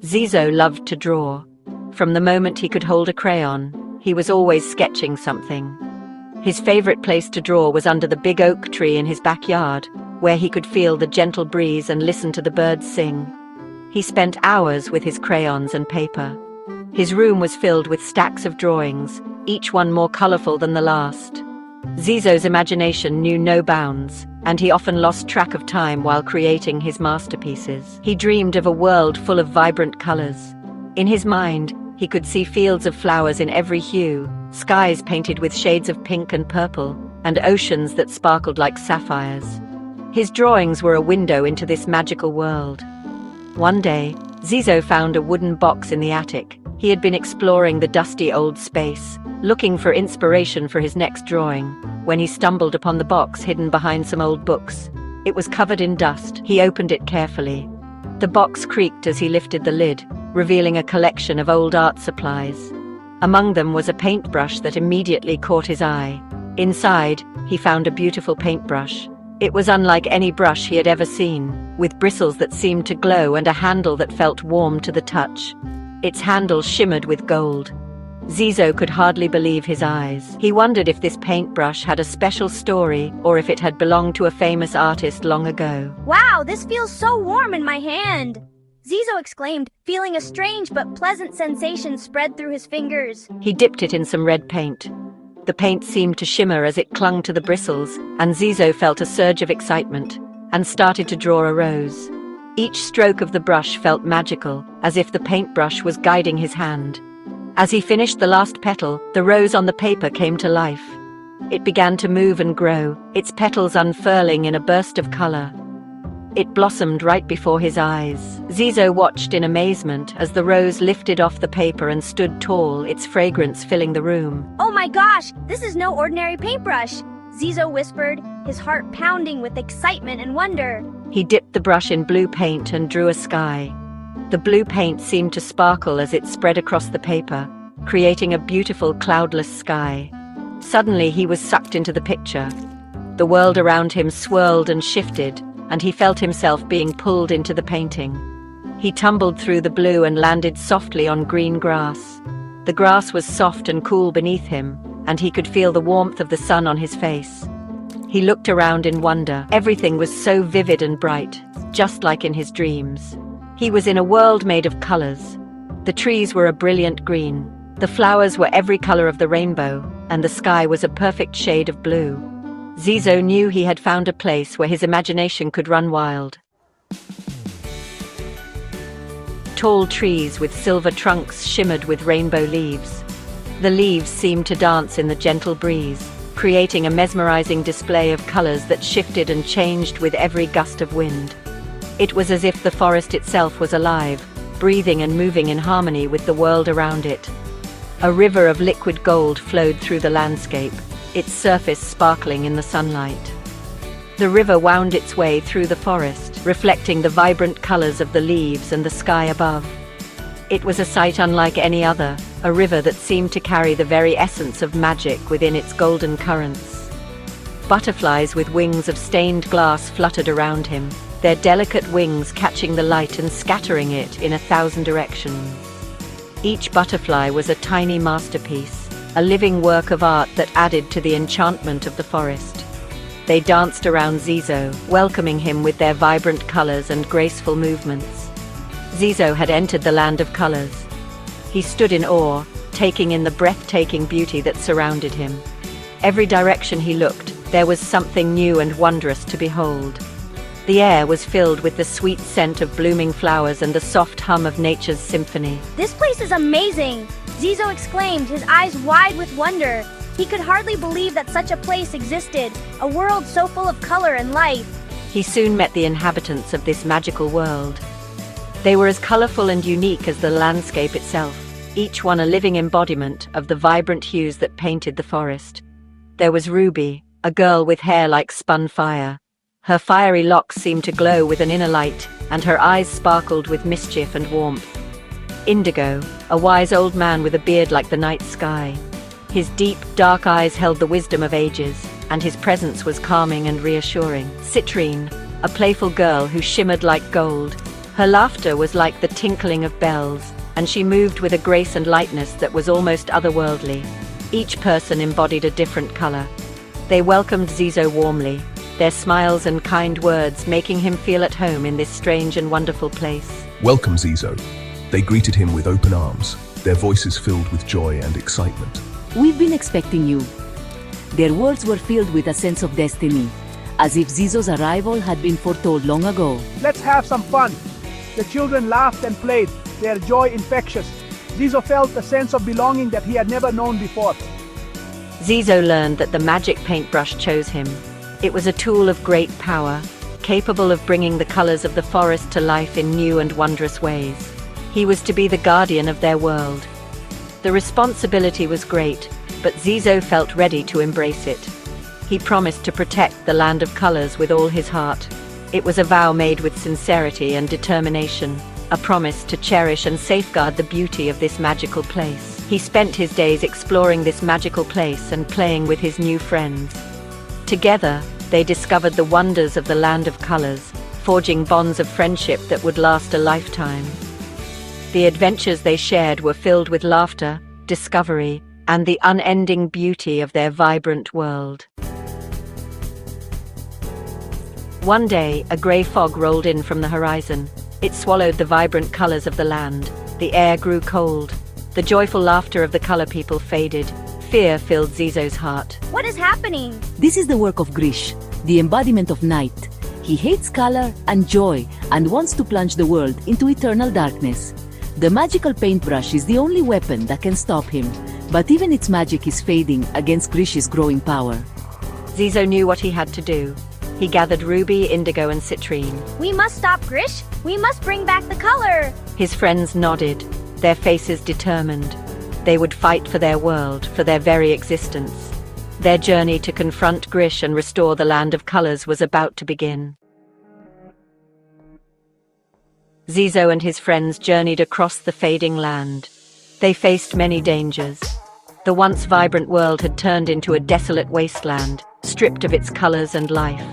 Zizo loved to draw. From the moment he could hold a crayon, he was always sketching something. His favorite place to draw was under the big oak tree in his backyard, where he could feel the gentle breeze and listen to the birds sing. He spent hours with his crayons and paper. His room was filled with stacks of drawings, each one more colorful than the last. Zizo's imagination knew no bounds, and he often lost track of time while creating his masterpieces. He dreamed of a world full of vibrant colors. In his mind, he could see fields of flowers in every hue, skies painted with shades of pink and purple, and oceans that sparkled like sapphires. His drawings were a window into this magical world. One day, Zizo found a wooden box in the attic. He had been exploring the dusty old space, looking for inspiration for his next drawing, when he stumbled upon the box hidden behind some old books. It was covered in dust. He opened it carefully. The box creaked as he lifted the lid, revealing a collection of old art supplies. Among them was a paintbrush that immediately caught his eye. Inside, he found a beautiful paintbrush. It was unlike any brush he had ever seen, with bristles that seemed to glow and a handle that felt warm to the touch. Its handle shimmered with gold. Zizo could hardly believe his eyes. He wondered if this paintbrush had a special story or if it had belonged to a famous artist long ago. Wow, this feels so warm in my hand! Zizo exclaimed, feeling a strange but pleasant sensation spread through his fingers. He dipped it in some red paint. The paint seemed to shimmer as it clung to the bristles, and Zizo felt a surge of excitement and started to draw a rose. Each stroke of the brush felt magical, as if the paintbrush was guiding his hand. As he finished the last petal, the rose on the paper came to life. It began to move and grow, its petals unfurling in a burst of color. It blossomed right before his eyes. Zizo watched in amazement as the rose lifted off the paper and stood tall, its fragrance filling the room. Oh my gosh, this is no ordinary paintbrush! Zizo whispered, his heart pounding with excitement and wonder. He dipped the brush in blue paint and drew a sky. The blue paint seemed to sparkle as it spread across the paper, creating a beautiful cloudless sky. Suddenly he was sucked into the picture. The world around him swirled and shifted, and he felt himself being pulled into the painting. He tumbled through the blue and landed softly on green grass. The grass was soft and cool beneath him, and he could feel the warmth of the sun on his face. He looked around in wonder. Everything was so vivid and bright, just like in his dreams. He was in a world made of colors. The trees were a brilliant green, the flowers were every color of the rainbow, and the sky was a perfect shade of blue. Zizo knew he had found a place where his imagination could run wild. Tall trees with silver trunks shimmered with rainbow leaves. The leaves seemed to dance in the gentle breeze, creating a mesmerizing display of colors that shifted and changed with every gust of wind. It was as if the forest itself was alive, breathing and moving in harmony with the world around it. A river of liquid gold flowed through the landscape, its surface sparkling in the sunlight. The river wound its way through the forest, reflecting the vibrant colors of the leaves and the sky above. It was a sight unlike any other, a river that seemed to carry the very essence of magic within its golden currents. Butterflies with wings of stained glass fluttered around him, their delicate wings catching the light and scattering it in 1,000 directions. Each butterfly was a tiny masterpiece, a living work of art that added to the enchantment of the forest. They danced around Zizo, welcoming him with their vibrant colors and graceful movements. Zizo had entered the land of colors. He stood in awe, taking in the breathtaking beauty that surrounded him. Every direction he looked, there was something new and wondrous to behold. The air was filled with the sweet scent of blooming flowers and the soft hum of nature's symphony. This place is amazing! Zizo exclaimed, his eyes wide with wonder. He could hardly believe that such a place existed, a world so full of color and life. He soon met the inhabitants of this magical world. They were as colorful and unique as the landscape itself, each one a living embodiment of the vibrant hues that painted the forest. There was Ruby, a girl with hair like spun fire. Her fiery locks seemed to glow with an inner light, and her eyes sparkled with mischief and warmth. Indigo, a wise old man with a beard like the night sky. His deep, dark eyes held the wisdom of ages, and his presence was calming and reassuring. Citrine, a playful girl who shimmered like gold. Her laughter was like the tinkling of bells, and she moved with a grace and lightness that was almost otherworldly. Each person embodied a different color. They welcomed Zizo warmly, their smiles and kind words making him feel at home in this strange and wonderful place. Welcome, Zizo. They greeted him with open arms, their voices filled with joy and excitement. We've been expecting you. Their words were filled with a sense of destiny, as if Zizo's arrival had been foretold long ago. Let's have some fun. The children laughed and played, their joy infectious. Zizo felt a sense of belonging that he had never known before. Zizo learned that the magic paintbrush chose him. It was a tool of great power, capable of bringing the colors of the forest to life in new and wondrous ways. He was to be the guardian of their world. The responsibility was great, but Zizo felt ready to embrace it. He promised to protect the land of colors with all his heart. It was a vow made with sincerity and determination, a promise to cherish and safeguard the beauty of this magical place. He spent his days exploring this magical place and playing with his new friends. Together, they discovered the wonders of the land of colors, forging bonds of friendship that would last a lifetime. The adventures they shared were filled with laughter, discovery, and the unending beauty of their vibrant world. One day, a grey fog rolled in from the horizon. It swallowed the vibrant colors of the land. The air grew cold. The joyful laughter of the color people faded. Fear filled Zizo's heart. What is happening? This is the work of Grish, the embodiment of night. He hates color and joy and wants to plunge the world into eternal darkness. The magical paintbrush is the only weapon that can stop him, but even its magic is fading against Grish's growing power. Zizo knew what he had to do. He gathered ruby, indigo, and citrine. We must stop Grish. We must bring back the color. His friends nodded, their faces determined. They would fight for their world, for their very existence. Their journey to confront Grish and restore the land of colors was about to begin. Zizo and his friends journeyed across the fading land. They faced many dangers. The once vibrant world had turned into a desolate wasteland, stripped of its colors and life.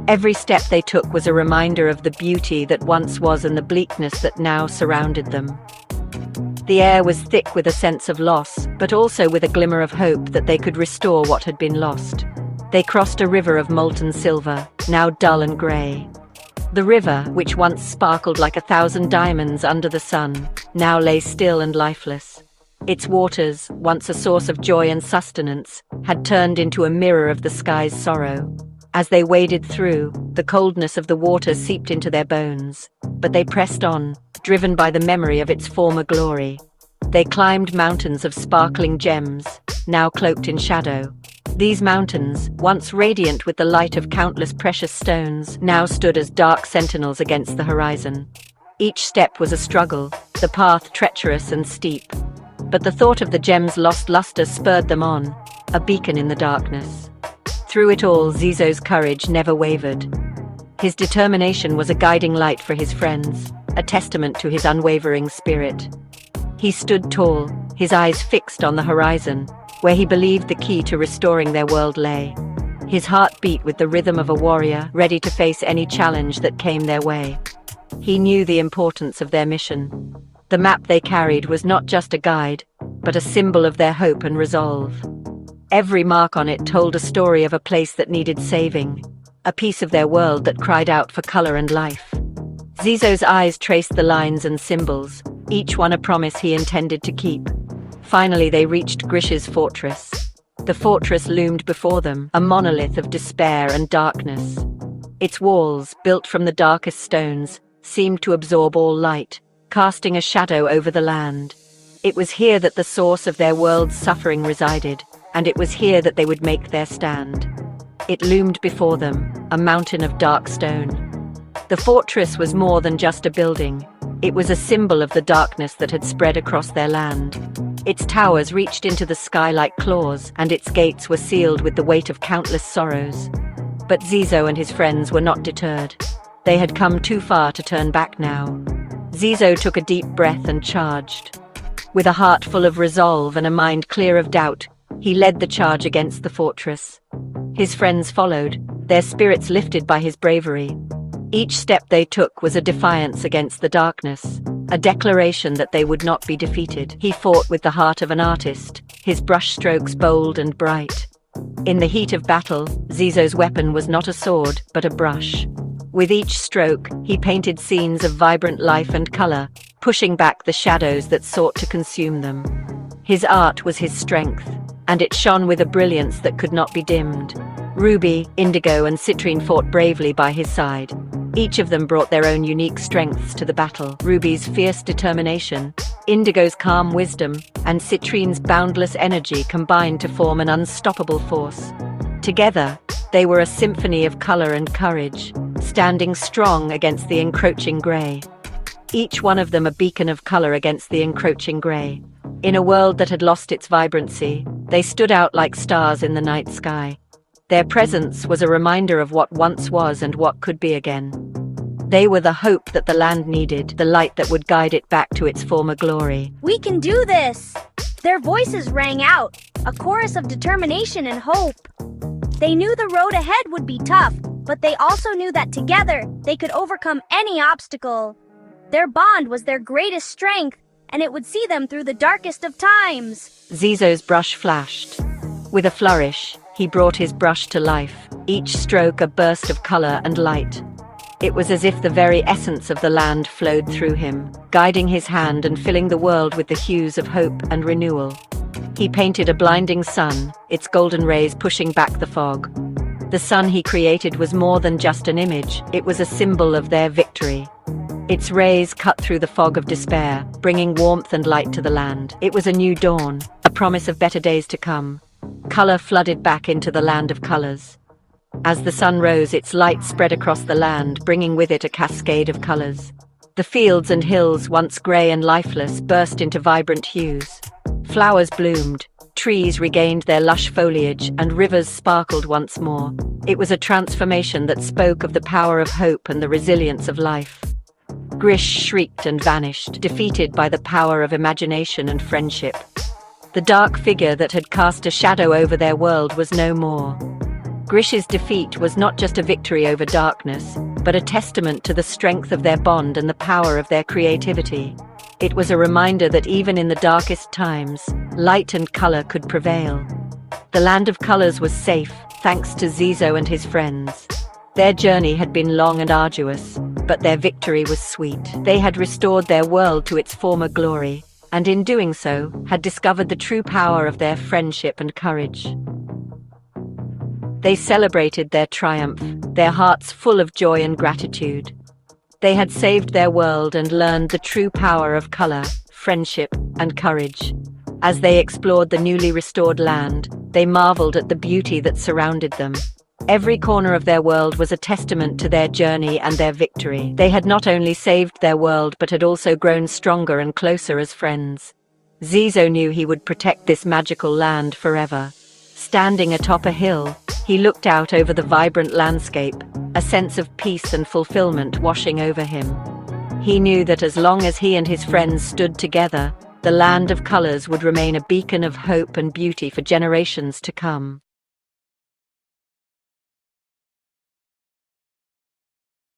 Every step they took was a reminder of the beauty that once was and the bleakness that now surrounded them. The air was thick with a sense of loss, but also with a glimmer of hope that they could restore what had been lost. They crossed a river of molten silver, now dull and grey. The river, which once sparkled like 1,000 diamonds under the sun, now lay still and lifeless. Its waters, once a source of joy and sustenance, had turned into a mirror of the sky's sorrow. As they waded through, the coldness of the water seeped into their bones. But they pressed on, driven by the memory of its former glory. They climbed mountains of sparkling gems, now cloaked in shadow. These mountains, once radiant with the light of countless precious stones, now stood as dark sentinels against the horizon. Each step was a struggle, the path treacherous and steep. But the thought of the gems' lost luster spurred them on, a beacon in the darkness. Through it all, Zizo's courage never wavered. His determination was a guiding light for his friends, a testament to his unwavering spirit. He stood tall, his eyes fixed on the horizon, where he believed the key to restoring their world lay. His heart beat with the rhythm of a warrior, ready to face any challenge that came their way. He knew the importance of their mission. The map they carried was not just a guide, but a symbol of their hope and resolve. Every mark on it told a story of a place that needed saving, a piece of their world that cried out for color and life. Zizo's eyes traced the lines and symbols, each one a promise he intended to keep. Finally, they reached Grish's fortress. The fortress loomed before them, a monolith of despair and darkness. Its walls, built from the darkest stones, seemed to absorb all light, casting a shadow over the land. It was here that the source of their world's suffering resided, and it was here that they would make their stand. It loomed before them, a mountain of dark stone. The fortress was more than just a building. It was a symbol of the darkness that had spread across their land. Its towers reached into the sky like claws, and its gates were sealed with the weight of countless sorrows. But Zizo and his friends were not deterred. They had come too far to turn back now. Zizo took a deep breath and charged. With a heart full of resolve and a mind clear of doubt, he led the charge against the fortress. His friends followed, their spirits lifted by his bravery. Each step they took was a defiance against the darkness, a declaration that they would not be defeated. He fought with the heart of an artist, his brushstrokes bold and bright. In the heat of battle, Zizo's weapon was not a sword, but a brush. With each stroke, he painted scenes of vibrant life and color, pushing back the shadows that sought to consume them. His art was his strength, and it shone with a brilliance that could not be dimmed. Ruby, Indigo, and Citrine fought bravely by his side. Each of them brought their own unique strengths to the battle. Ruby's fierce determination, Indigo's calm wisdom, and Citrine's boundless energy combined to form an unstoppable force. Together, they were a symphony of color and courage, standing strong against the encroaching gray. Each one of them a beacon of color against the encroaching gray. In a world that had lost its vibrancy, they stood out like stars in the night sky. Their presence was a reminder of what once was and what could be again. They were the hope that the land needed, the light that would guide it back to its former glory. We can do this! Their voices rang out, a chorus of determination and hope. They knew the road ahead would be tough, but they also knew that together, they could overcome any obstacle. Their bond was their greatest strength, and it would see them through the darkest of times. Zizo's brush flashed. With a flourish, he brought his brush to life, each stroke a burst of color and light. It was as if the very essence of the land flowed through him, guiding his hand and filling the world with the hues of hope and renewal. He painted a blinding sun, its golden rays pushing back the fog. The sun he created was more than just an image, it was a symbol of their victory. Its rays cut through the fog of despair, bringing warmth and light to the land. It was a new dawn, a promise of better days to come. Color flooded back into the land of colors. As the sun rose, its light spread across the land, bringing with it a cascade of colors. The fields and hills, once gray and lifeless, burst into vibrant hues. Flowers bloomed, trees regained their lush foliage, and rivers sparkled once more. It was a transformation that spoke of the power of hope and the resilience of life. Grish shrieked and vanished, defeated by the power of imagination and friendship. The dark figure that had cast a shadow over their world was no more. Grish's defeat was not just a victory over darkness, but a testament to the strength of their bond and the power of their creativity. It was a reminder that even in the darkest times, light and color could prevail. The land of colors was safe, thanks to Zizo and his friends. Their journey had been long and arduous, but their victory was sweet. They had restored their world to its former glory, and in doing so, had discovered the true power of their friendship and courage. They celebrated their triumph, their hearts full of joy and gratitude. They had saved their world and learned the true power of color, friendship, and courage. As they explored the newly restored land, they marveled at the beauty that surrounded them. Every corner of their world was a testament to their journey and their victory. They had not only saved their world but had also grown stronger and closer as friends. Zizo knew he would protect this magical land forever. Standing atop a hill, he looked out over the vibrant landscape, a sense of peace and fulfillment washing over him. He knew that as long as he and his friends stood together, the land of colors would remain a beacon of hope and beauty for generations to come.